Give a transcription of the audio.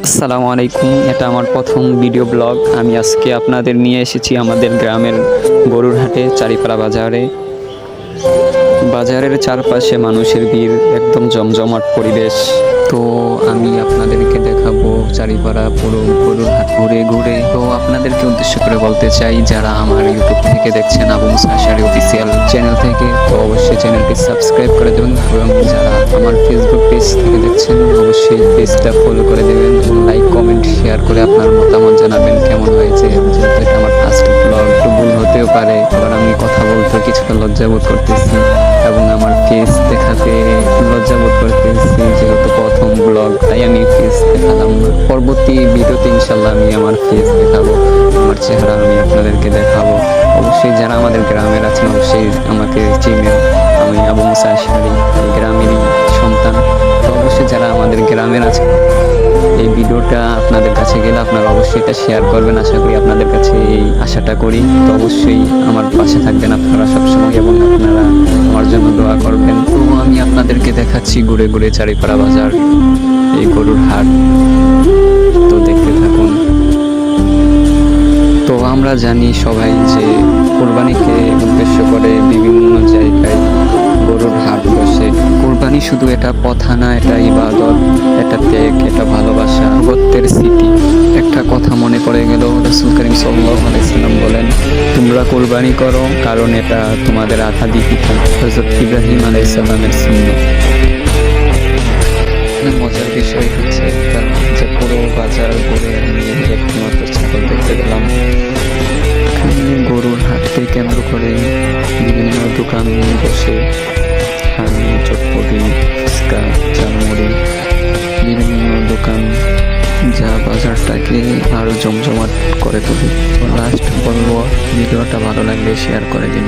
আসসালামু আলাইকুম। এটা আমার প্রথম ভিডিও ব্লগ। আমি আজকে আপনাদের নিয়ে এসেছি আমাদের গ্রামের গরুর হাটে চারিপাড়া বাজারে। বাজারের চারপাশে মানুষের ভিড়, একদম জমজমাট পরিবেশ। তো আমি আপনাদেরকে দেখাবো চারিপাড়া পুরো গরুর হাট ঘুরে ঘুরে। তো আপনাদেরকে উদ্দেশ্য করে বলতে চাই, যারা আমার ইউটিউব থেকে দেখছেন আবু মুসা আশারী অফিসিয়াল চ্যানেল থেকে, তো অবশ্যই চ্যানেলটি সাবস্ক্রাইব করে দেবেন। এবং যারা আমার ফেসবুক পেজ থেকে দেখছেন অবশ্যই পেজটা ফলো করে দেবেন এবং লাইক কমেন্ট শেয়ার করে আপনার মতামত জানাবেন কেমন হয়েছে। যেহেতু এটা আমার ফার্স্ট ব্লগ, একটু ভুল হতেও পারে, আবার আমি কথা বলতে কিছুটা লজ্জাবোধ করতেছি এবং আমার ফেস দেখাতে লজ্জাবোধ করতেছি, যেহেতু প্রথম ব্লগ, তাই আমি ফেস দেখালাম না। পরবর্তী ভিডিওতে ইনশাল্লাহ আমি আমার ফেস দেখাবো, আমার চেহারা আমি আপনাদেরকে দেখাবো। অবশ্যই যারা আমাদের গ্রামের আছেন অবশ্যই আমাকে চিনেন। আমি আবু মুসা আশারী, এই গ্রামেরই সন্তান। তো অবশ্যই যারা আমাদের গ্রামের আছেন, এই ভিডিওটা আপনাদের কাছে গেলে আপনারা অবশ্যই এটা শেয়ার করবেন। আশা করি আপনাদের কাছে এই আশাটা করি। তো অবশ্যই আমার পাশে থাকবেন আপনারা সবসময় এবং আপনারা আমার জন্য দোয়া করবেন। তো আমি আপনাদেরকে দেখাচ্ছি ঘুরে ঘুরে চারিপাড়া বাজার, এই গরুর হাট। তো দেখতে থাকুন। তো আমরা জানি সবাই যে কোরবানিকে উদ্দেশ্য করে বিভিন্ন জায়গায় গরুর হাট বসে। কোরবানি শুধু এটা প্রথা না, এটা ইবাদত, এটা ত্যাগ, এটা ভালোবাসা, গোত্রের স্মৃতি। একটা কথা মনে পড়ে গেল, রাসূল করিম সাল্লাল্লাহু আলাইহি সাল্লাম বলেন, তোমরা কোরবানি করো কারণ এটা তোমাদের আদি পিতা হযরত ইব্রাহিম আলাইহিস সালামের সুন্নাত। মজার বিষয় হচ্ছে একটা, যে পুরো বাজার ঘুরে আমি একমাত্র ছাগল দেখতে পেলাম। গরুর হাটকে কেন্দ্র করে বিভিন্ন দোকান বসে, চটপটি, ফুচকা, ঝালমুড়ি, বিভিন্ন দোকান, যা বাজারটাকে আরো জমজমাট করে তোলে। লাস্ট বলবো, ভিডিওটা ভালো লাগলে শেয়ার করে দিন।